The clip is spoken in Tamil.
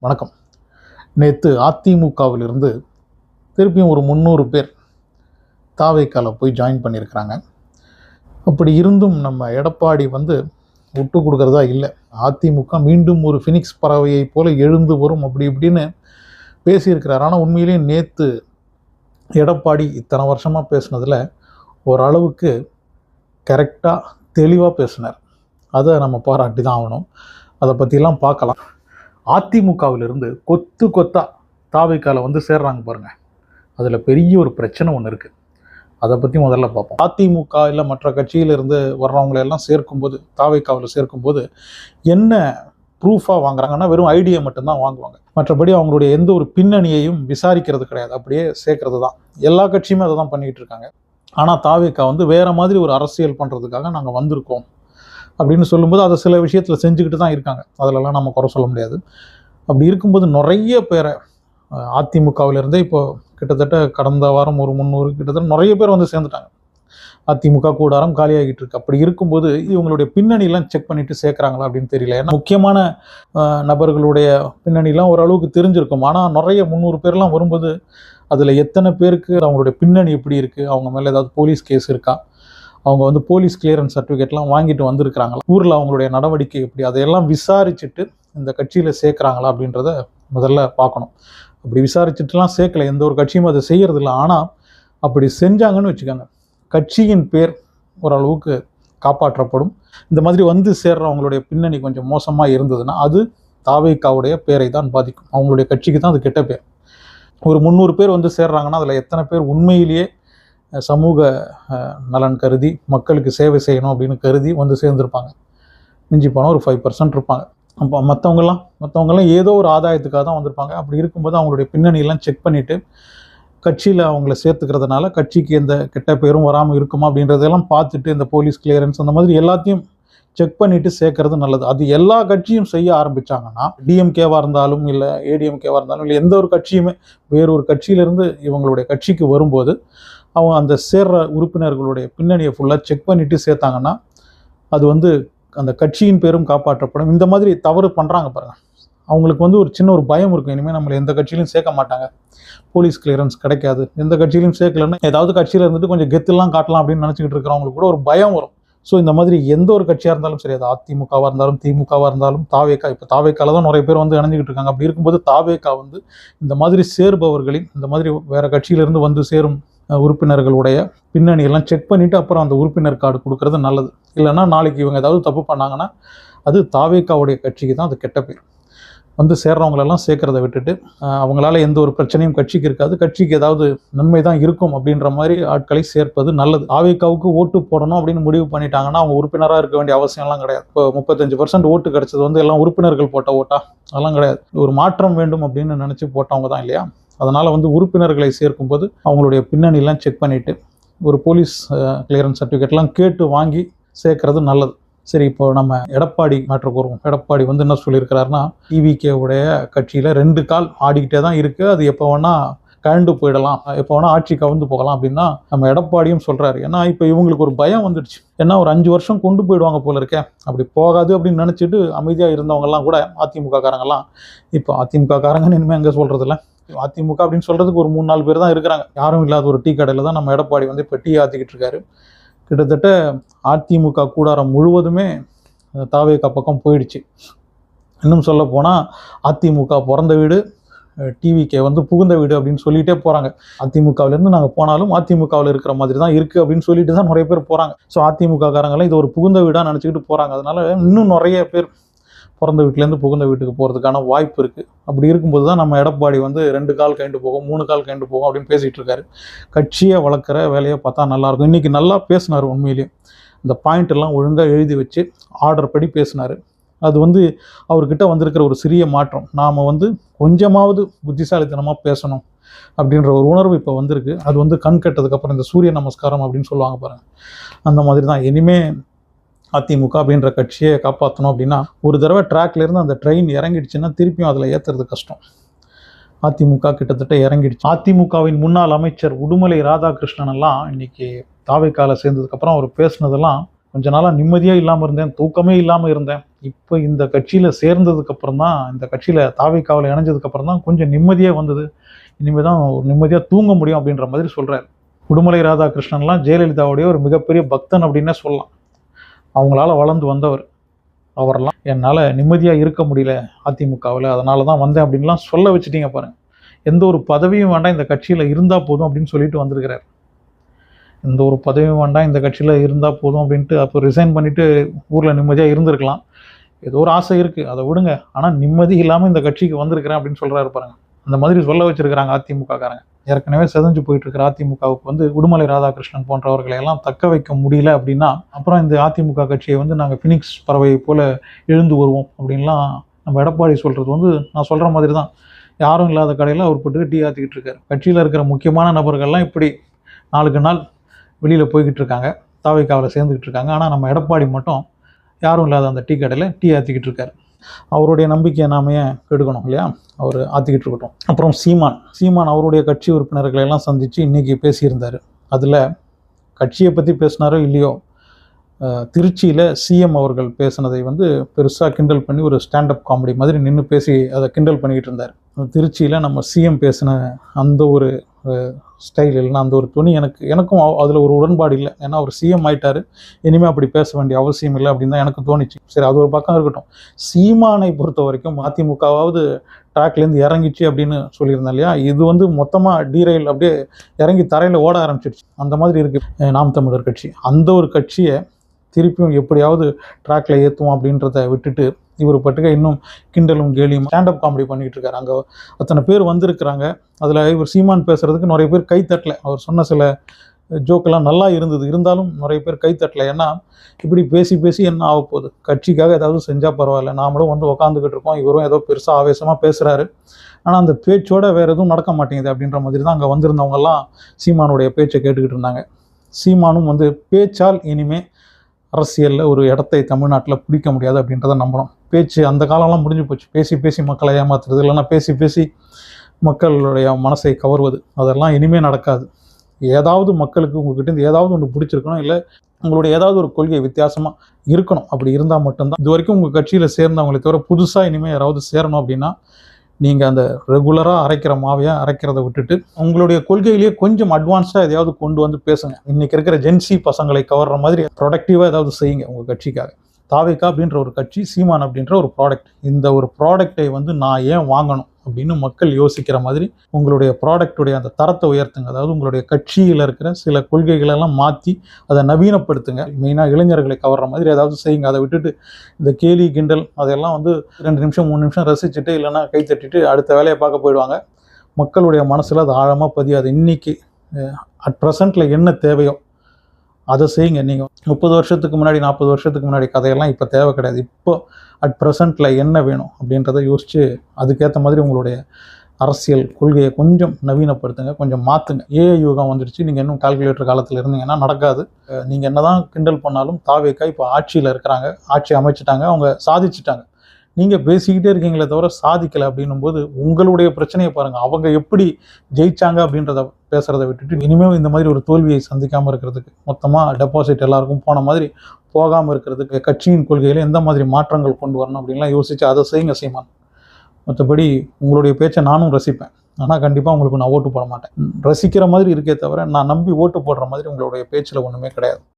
வணக்கம். நேற்று அதிமுகவிலிருந்து திருப்பியும் ஒரு 300 பேர் தாவேக்கால போய் ஜாயின் பண்ணியிருக்கிறாங்க. அப்படி இருந்தும் நம்ம எடப்பாடி விட்டு கொடுக்கறதா இல்லை. அதிமுக மீண்டும் ஒரு ஃபினிக்ஸ் பறவையை போல எழுந்து வரும் அப்படி இப்படின்னு பேசியிருக்கிறார். ஆனால் உண்மையிலேயே நேற்று எடப்பாடி இத்தனை வருஷமாக பேசுனதில் ஓரளவுக்கு கரெக்டாக தெளிவாக பேசினார். அதை நம்ம பாராட்டி தான் ஆகணும். அதை பற்றிலாம் பார்க்கலாம். அதிமுகவிலிருந்து கொத்து கொத்தா தாவேக்கால சேர்றாங்க பாருங்க. அதில் பெரிய ஒரு பிரச்சனை ஒன்று இருக்குது. அதை பற்றி முதல்ல பார்ப்போம். அதிமுக இல்லை மற்ற கட்சியிலிருந்து வர்றவங்களெல்லாம் சேர்க்கும்போது, தாவேக்காவில் சேர்க்கும்போது என்ன ப்ரூஃபாக வாங்குறாங்கன்னா வெறும் ஐடியா மட்டும்தான் வாங்குவாங்க. மற்றபடி அவங்களுடைய எந்த ஒரு பின்னணியையும் விசாரிக்கிறது கிடையாது. அப்படியே சேர்க்கறது தான். எல்லா கட்சியுமே அதை தான் பண்ணிக்கிட்டு இருக்காங்க. ஆனால் தாவேக்கா வேறு மாதிரி ஒரு அரசியல் பண்ணுறதுக்காக நாங்கள் வந்திருக்கோம் அப்படின்னு சொல்லும்போது அதை சில விஷயத்தில் செஞ்சுக்கிட்டு தான் இருக்காங்க. அதிலெல்லாம் நம்ம குறை சொல்ல முடியாது. அப்படி இருக்கும்போது நிறைய பேரை அதிமுகவிலிருந்தே இப்போ கிட்டத்தட்ட கடந்த வாரம் ஒரு 300 கிட்டத்தட்ட நிறைய பேர் சேர்ந்துட்டாங்க. அதிமுக கூடாரம் காலியாகிட்டு இருக்கு. அப்படி இருக்கும்போது இவங்களுடைய பின்னணியெல்லாம் செக் பண்ணிட்டு சேர்க்குறாங்களா அப்படின்னு தெரியல. ஏன்னா முக்கியமான நபர்களுடைய பின்னணிலாம் ஓரளவுக்கு தெரிஞ்சிருக்கும். ஆனால் நிறைய 300 பேர்லாம் வரும்போது அதில் எத்தனை பேருக்கு அவங்களுடைய பின்னணி எப்படி இருக்குது, அவங்க மேலே ஏதாவது போலீஸ் கேஸ் இருக்கா, அவங்க போலீஸ் கிளியரன்ஸ் சர்டிஃபிகேட்லாம் வாங்கிட்டு வந்திருக்கிறாங்களா, ஊரில் அவங்களுடைய நடவடிக்கை எப்படி, அதையெல்லாம் விசாரிச்சுட்டு இந்த கட்சியில் சேர்க்குறாங்களா அப்படின்றத முதல்ல பார்க்கணும். அப்படி விசாரிச்சுட்டுலாம் சேர்க்கல, எந்த ஒரு கட்சியும் அதை செய்யறதில்ல. ஆனால் அப்படி செஞ்சாங்கன்னு வச்சுக்கோங்க, கட்சியின் பேர் ஓரளவுக்கு காப்பாற்றப்படும். இந்த மாதிரி சேர்றவங்களுடைய பின்னணி கொஞ்சம் மோசமாக இருந்ததுன்னா அது தாவேக்காவுடைய பேரை தான் பாதிக்கும். அவங்களுடைய கட்சிக்கு தான் அது கெட்ட பேர். ஒரு 300 பேர் சேர்றாங்கன்னா அதில் எத்தனை பேர் உண்மையிலேயே சமூக நலன் கருதி மக்களுக்கு சேவை செய்யணும் அப்படின்னு கருதி சேர்ந்துருப்பாங்க. மிஞ்சி போனால் ஒரு 5% இருப்பாங்க. அப்போ மற்றவங்கெல்லாம் ஏதோ ஒரு ஆதாயத்துக்காக தான் வந்திருப்பாங்க. அப்படி இருக்கும்போது அவங்களுடைய பின்னணியெல்லாம் செக் பண்ணிவிட்டு கட்சியில் அவங்கள சேர்த்துக்கிறதுனால கட்சிக்கு எந்த கெட்ட பேரும் வராமல் இருக்குமா அப்படின்றதெல்லாம் பார்த்துட்டு இந்த போலீஸ் கிளியரன்ஸ் அந்த மாதிரி எல்லாத்தையும் செக் பண்ணிவிட்டு சேர்க்கறது நல்லது. அது எல்லா கட்சியும் செய்ய ஆரம்பித்தாங்கன்னா, டிஎம்கேவாக இருந்தாலும் இல்லை ஏடிஎம்கேவாக இருந்தாலும் இல்லை எந்த ஒரு கட்சியுமே வேறொரு கட்சியிலேருந்து இவங்களுடைய கட்சிக்கு வரும்போது அவங்க அந்த சேர்ற உறுப்பினர்களுடைய பின்னணியை ஃபுல்லாக செக் பண்ணிவிட்டு சேர்த்தாங்கன்னா அது அந்த கட்சியின் பேரும் காப்பாற்றப்படும். இந்த மாதிரி தவறு பண்ணுறாங்க பாருங்கள், அவங்களுக்கு ஒரு சின்ன ஒரு பயம் இருக்கும். இனிமேல் நம்மளை எந்த கட்சியிலும் சேர்க்க மாட்டாங்க, போலீஸ் கிளியரன்ஸ் கிடைக்காது, எந்த கட்சியிலும் சேர்க்கலன்னா ஏதாவது கட்சியில் இருந்துட்டு கொஞ்சம் கெத்துலாம் காட்டலாம் அப்படின்னு நினச்சிக்கிட்டு இருக்கிறவங்களுக்கு கூட ஒரு பயம் வரும். ஸோ இந்த மாதிரி எந்த ஒரு கட்சியாக இருந்தாலும் சரி, அது அதிமுகவாக இருந்தாலும் திமுகவாக இருந்தாலும் தாவேக்கா, இப்போ தாவேக்கால தான் நிறைய பேர் இணைஞ்சிக்கிட்டு இருக்காங்க. அப்படி இருக்கும்போது தாவேக்கா இந்த மாதிரி சேர்பவர்களின், இந்த மாதிரி வேறு கட்சியிலிருந்து சேரும் உறுப்பினர்களுடைய பின்னணியெல்லாம் செக் பண்ணிவிட்டு அப்புறம் அந்த உறுப்பினர் கார்டு கொடுக்கறது நல்லது. இல்லைன்னா நாளைக்கு இவங்க ஏதாவது தப்பு பண்ணாங்கன்னா அது தாவேக்காவுடைய கட்சிக்கு தான் அது கெட்ட பேர். சேர்றவங்களெல்லாம் சேர்க்கறத விட்டுட்டு அவங்களால எந்த ஒரு பிரச்சனையும் கட்சிக்கு இருக்காது, கட்சிக்கு ஏதாவது நன்மை தான் இருக்கும் அப்படின்ற மாதிரி ஆட்களை சேர்ப்பது நல்லது. தாவேக்காவுக்கு ஓட்டு போடணும் அப்படின்னு முடிவு பண்ணிட்டாங்கன்னா அவங்க உறுப்பினராக இருக்க வேண்டிய அவசியம்லாம் கிடையாது. இப்போ 35% ஓட்டு கிடைச்சது எல்லாம் உறுப்பினர்கள் போட்ட ஓட்டா? அதெல்லாம் கிடையாது. ஒரு மாற்றம் வேண்டும் அப்படின்னு நினச்சி போட்டவங்க தான் இல்லையா? அதனால் உறுப்பினர்களை சேர்க்கும்போது அவங்களுடைய பின்னணியெல்லாம் செக் பண்ணிவிட்டு ஒரு போலீஸ் கிளியரன்ஸ் சர்டிஃபிகேட்லாம் கேட்டு வாங்கி சேர்க்கறது நல்லது. சரி, இப்போ நம்ம எடப்பாடி மேட்டருக்கு வருவோம். எடப்பாடி என்ன சொல்லியிருக்கிறாருன்னா, டிவிகேவுடைய கட்சியில் 2 கால் ஆடிக்கிட்டே தான் இருக்குது, அது எப்போ வேணால் கழண்டு போயிடலாம், எப்போ வேணால் ஆட்சி கவுந்து போகலாம் அப்படின்னா நம்ம எடப்பாடியும் சொல்கிறாரு. ஏன்னா இப்போ இவங்களுக்கு ஒரு பயம் வந்துடுச்சு. ஏன்னா ஒரு 5 வருஷம் கொண்டு போயிடுவாங்க போல இருக்கே, அப்படி போகாது அப்படின்னு நினச்சிட்டு அமைதியாக இருந்தவங்கலாம் கூட அதிமுக காரங்கெல்லாம் இப்போ அதிமுக காரங்கன்னு இனிமேல் எங்கே சொல்கிறதில்ல, அதிமுக அப்படின்னு சொல்கிறதுக்கு ஒரு 3-4 பேர் தான் இருக்கிறாங்க. யாரும் இல்லாத ஒரு டீ கடையில் தான் நம்ம எடப்பாடி இப்போ டீ ஆற்றிக்கிட்டு இருக்காரு. கிட்டத்தட்ட அதிமுக கூடாரம் முழுவதுமே தாவேக்கா பக்கம் போயிடுச்சு. இன்னும் சொல்ல போனால் அதிமுக பிறந்த வீடு, டிவிகே புகுந்த வீடு அப்படின்னு சொல்லிகிட்டே போகிறாங்க. அதிமுகவிலேருந்து நாங்கள் போனாலும் அதிமுகவில் இருக்கிற மாதிரி தான் இருக்குது அப்படின்னு சொல்லிட்டு தான் நிறைய பேர் போகிறாங்க. ஸோ அதிமுக காரங்களாம் இது ஒரு புகுந்த வீடாக நினச்சிக்கிட்டு போகிறாங்க. அதனால் இன்னும் நிறைய பேர் பிறந்த வீட்டிலேருந்து புகுந்த வீட்டுக்கு போகிறதுக்கான வாய்ப்பு இருக்குது. அப்படி இருக்கும்போது தான் நம்ம எடப்பாடி 2 கால் கண்டு போகும், 3 கால் கண்டு போகும் அப்படின்னு பேசிகிட்டு இருக்காரு. கட்சியை வளர்க்குற வேலையை பார்த்தா நல்லாயிருக்கும். இன்றைக்கி நல்லா பேசினார். உண்மையிலேயே இந்த பாயிண்ட் எல்லாம் ஒழுங்காக எழுதி வச்சு ஆர்டர் படி பேசினார். அது அவர்கிட்ட வந்திருக்கிற ஒரு சிறிய மாற்றம். நாம் கொஞ்சமாவது புத்திசாலித்தனமாக பேசணும் அப்படின்ற ஒரு உணர்வு இப்போ வந்திருக்கு. அது கண் கட்டதுக்கப்புறம் இந்த சூரிய நமஸ்காரம் அப்படின்னு சொல்லுவாங்க பாருங்கள், அந்த மாதிரி தான். இனிமேல் அதிமுக அப்படின்ற கட்சியை காப்பாற்றணும் அப்படின்னா ஒரு தடவை ட்ராக்லேருந்து அந்த ட்ரெயின் இறங்கிடுச்சுன்னா திருப்பியும் அதில் ஏற்றுறது கஷ்டம். அதிமுக கிட்டத்தட்ட இறங்கிடுச்சு. அதிமுகவின் முன்னாள் அமைச்சர் உடுமலை ராதாகிருஷ்ணன் எல்லாம் இன்னைக்கு தாவேக்கால சேர்ந்ததுக்கப்புறம் அவர் பேசுனதெல்லாம் கொஞ்ச நாளாக நிம்மதியாக இல்லாமல் இருந்தேன், தூக்கமே இல்லாமல் இருந்தேன். இப்போ இந்த கட்சியில் சேர்ந்ததுக்கப்புறம் தான், இந்த கட்சியில் தாவேக்காவில் இணைஞ்சதுக்கப்புறம் தான் கொஞ்சம் நிம்மதியாக வந்தது. இனிமேல் தான் நிம்மதியாக தூங்க முடியும் அப்படின்ற மாதிரி சொல்கிறார். உடுமலை ராதாகிருஷ்ணன்லாம் ஜெயலலிதாவுடைய ஒரு மிகப்பெரிய பக்தன் அப்படின்னே சொல்லலாம். அவங்களால வளர்ந்து வந்தவர். அவரெல்லாம் என்னால் நிம்மதியாக இருக்க முடியல அதிமுகவில், அதனால தான் வந்தேன் அப்படின்லாம் சொல்ல வச்சுட்டீங்க பாருங்கள். எந்த ஒரு பதவியும் வேண்டாம், இந்த கட்சியில் இருந்தால் போதும் அப்படின்னு சொல்லிட்டு வந்திருக்கிறார். எந்த ஒரு பதவியும் வேண்டாம், இந்த கட்சியில் இருந்தால் போதும் அப்படின்ட்டு அப்போ ரிசைன் பண்ணிவிட்டு ஊரில் நிம்மதியாக இருந்திருக்கலாம். ஏதோ ஒரு ஆசை இருக்குது, அதை விடுங்க. ஆனால் நிம்மதி இல்லாமல் இந்த கட்சிக்கு வந்திருக்கிறேன் அப்படின்னு சொல்கிறாரு பாருங்க. அந்த மாதிரி சொல்ல வச்சிருக்கிறாங்க அதிமுககாரங்க. ஏற்கனவே செதஞ்சு போயிட்டு இருக்கிற அதிமுகவுக்கு வந்து உடுமலை ராதாகிருஷ்ணன் போன்றவர்களை எல்லாம் தக்க வைக்க முடியல அப்படின்னா, அப்புறம் இந்த அதிமுக கட்சியை வந்து நாங்கள் ஃபினிக்ஸ் பறவையை போல எழுந்து வருவோம் அப்படின்லாம் நம்ம எடப்பாடி சொல்கிறது வந்து நான் சொல்கிற மாதிரி தான். யாரும் இல்லாத கடையில் அவர் போட்டு டீ ஆற்றிக்கிட்டு இருக்காரு. கட்சியில் இருக்கிற முக்கியமான நபர்கள்லாம் இப்படி நாளுக்கு நாள் வெளியில் போய்கிட்டு இருக்காங்க, தாவேக்காவில் சேர்ந்துக்கிட்டு இருக்காங்க. ஆனால் நம்ம எடப்பாடி மட்டும் யாரும் இல்லாத அந்த டீ கடையில் டீ ஆற்றிக்கிட்டு இருக்காரு. அவருடைய நம்பிக்கையை நாம ஏன் கெடுக்கணும் இல்லையா? அவர் ஆற்றிக்கிட்டு இருக்கட்டும். அப்புறம் சீமான் அவருடைய கட்சி உறுப்பினர்களை எல்லாம் சந்தித்து இன்றைக்கி பேசியிருந்தார். அதில் கட்சியை பற்றி பேசினாரோ இல்லையோ, திருச்சியில் சிஎம் அவர்கள் பேசினதை வந்து பெருசாக கிண்டல் பண்ணி ஒரு ஸ்டாண்டப் காமெடி மாதிரி நின்று பேசி அதை கிண்டல் பண்ணிக்கிட்டு இருந்தார். திருச்சியில் நம்ம சிஎம் பேசின அந்த ஒரு ஸ்டைல் இல்லைன்னா அந்த ஒரு துணி எனக்கும் அதில் ஒரு உடன்பாடு இல்லை. ஏன்னா அவர் சிஎம் ஆயிட்டார், இனிமேல் அப்படி பேச வேண்டிய அவசியம் இல்லை அப்படின்னு தான் எனக்கு தோணிச்சு. சரி, அது ஒரு பக்கம் இருக்கட்டும். சீமானை பொறுத்த வரைக்கும் அதிமுகவாவது ட்ராக்லேருந்து இறங்கிச்சு அப்படின்னு சொல்லியிருந்தேன் இல்லையா? இது வந்து மொத்தமாக டீரெயில் அப்படியே இறங்கி தரையில் ஓட ஆரம்பிச்சிடுச்சு. அந்த மாதிரி இருக்குது நாம் தமிழர் கட்சி. அந்த ஒரு கட்சியை திருப்பியும் எப்படியாவது ட்ராக்ல ஏற்றுவோம் அப்படின்றத விட்டுட்டு இவர் பட்டுக்க இன்னும் கிண்டலும் கேலியும் ஸ்டாண்டப் காமெடி பண்ணிக்கிட்டு இருக்காரு. அங்கே அத்தனை பேர் வந்திருக்கிறாங்க. அதில் இவர் சீமான் பேசுகிறதுக்கு நிறைய பேர் கை தட்டலை. அவர் சொன்ன சில ஜோக்கெல்லாம் நல்லா இருந்தது, இருந்தாலும் நிறைய பேர் கை தட்டலை. ஏன்னா இப்படி பேசி பேசி என்ன ஆக போகுது? கட்சிக்காக ஏதாவது செஞ்சால் பரவாயில்ல, நாமளும் வந்து உக்காந்துக்கிட்டு இருக்கோம், இவரும் ஏதோ பெருசாக ஆவேசமாக பேசுகிறாரு, ஆனால் அந்த பேச்சோட வேறு எதுவும் நடக்க மாட்டேங்குது அப்படின்ற மாதிரி தான் அங்கே வந்திருந்தவங்கெல்லாம் சீமானுடைய பேச்சை கேட்டுக்கிட்டு இருந்தாங்க. சீமானும் வந்து பேச்சால் இனிமே அரசியலில் ஒரு இடத்தை தமிழ்நாட்டில் பிடிக்க முடியாது அப்படின்றத நம்பணும். பேச்சு அந்த காலம்லாம் முடிஞ்சு போச்சு. பேசி பேசி மக்களை ஏமாத்துறது, இல்லைன்னா பேசி பேசி மக்களுடைய மனசை கவர்வது, அதெல்லாம் இனிமேல் நடக்காது. ஏதாவது மக்களுக்கு உங்ககிட்ட ஏதாவது ஒன்று பிடிச்சிருக்கணும், இல்லை உங்களுடைய ஏதாவது ஒரு கொள்கை வித்தியாசமாக இருக்கணும். அப்படி இருந்தால் மட்டும்தான். இது வரைக்கும் உங்கள் கட்சியில் சேர்ந்தவங்களை தவிர புதுசாக இனிமேல் யாராவது சேரணும் அப்படின்னா நீங்கள் அந்த ரெகுலராக அரைக்கிற மாவையாக அரைக்கிறத விட்டுட்டு உங்களுடைய கொள்கையிலேயே கொஞ்சம் அட்வான்ஸ்டாக எதையாவது கொண்டு வந்து பேசுங்க. இன்றைக்கி இருக்கிற ஜென்சி பசங்களை கவர்ற மாதிரி ப்ரொடக்டிவாக ஏதாவது செய்யுங்க உங்கள் கட்சிக்காக. தாவேக்கா அப்படின்ற ஒரு கட்சி, சீமான் அப்படின்ற ஒரு ப்ராடக்ட். இந்த ஒரு ப்ராடக்டை வந்து நான் ஏன் வாங்கணும் அப்படின்னு மக்கள் யோசிக்கிற மாதிரி உங்களுடைய ப்ராடக்டுடைய அந்த தரத்தை உயர்த்துங்க. அதாவது உங்களுடைய கட்சியில் இருக்கிற சில கொள்கைகளெல்லாம் மாற்றி அதை நவீனப்படுத்துங்க. மெயினாக இளைஞர்களை கவர்ற மாதிரி ஏதாவது செய்யுங்க. அதை விட்டுட்டு இந்த கேலி கிண்டல் அதெல்லாம் வந்து 2 நிமிஷம் 3 நிமிஷம் ரசிச்சுட்டு இல்லைன்னா கை தட்டிட்டு அடுத்த வேலையை பார்க்க போயிடுவாங்க. மக்களுடைய மனசில் அது ஆழமாக பதியாது. இன்றைக்கி அட் ப்ரெசண்ட்டில் என்ன தேவையோ அதை செய்யுங்க. நீங்கள் 30 வருஷத்துக்கு முன்னாடி 40 வருஷத்துக்கு முன்னாடி கதையெல்லாம் இப்போ தேவை கிடையாது. இப்போ அட் ப்ரெசண்ட்டில் என்ன வேணும் அப்படின்றத யோசித்து அதுக்கேற்ற மாதிரி உங்களுடைய அரசியல் கொள்கையை கொஞ்சம் நவீனப்படுத்துங்க, கொஞ்சம் மாற்றுங்க. ஏஐ யுகம் வந்துடுச்சு, நீங்கள் இன்னும் கால்குலேட்டர் காலத்தில் இருந்தீங்கன்னா நடக்காது. நீங்கள் என்ன தான் கிண்டல் பண்ணாலும் தாவேக்கா இப்போ ஆட்சியில் இருக்கிறாங்க, ஆட்சி அமைச்சிட்டாங்க, அவங்க சாதிச்சிட்டாங்க. நீங்கள் பேசிக்கிட்டே இருக்கீங்களே தவிர சாதிக்கலை அப்படின்னும் போது உங்களுடைய பிரச்சனையை பாருங்கள். அவங்க எப்படி ஜெயிச்சாங்க அப்படின்றத பேசுகிறத விட்டுட்டு இனிமேல் இந்த மாதிரி ஒரு தோல்வியை சந்திக்காமல் இருக்கிறதுக்கு, மொத்தமாக டெபாசிட் எல்லாருக்கும் போன மாதிரி போகாமல் இருக்கிறதுக்கு கட்சியின் கொள்கையில் எந்த மாதிரி மாற்றங்கள் கொண்டு வரணும் அப்படின்லாம் யோசித்து அதை செய்யுங்க சீமான். மற்றபடி உங்களுடைய பேச்சை நானும் ரசிப்பேன், ஆனால் கண்டிப்பாக உங்களுக்கு நான் ஓட்டு போட மாட்டேன். ரசிக்கிற மாதிரி இருக்கே தவிர நான் நம்பி ஓட்டு போடுற மாதிரி உங்களுடைய பேச்சில் ஒன்றுமே கிடையாது.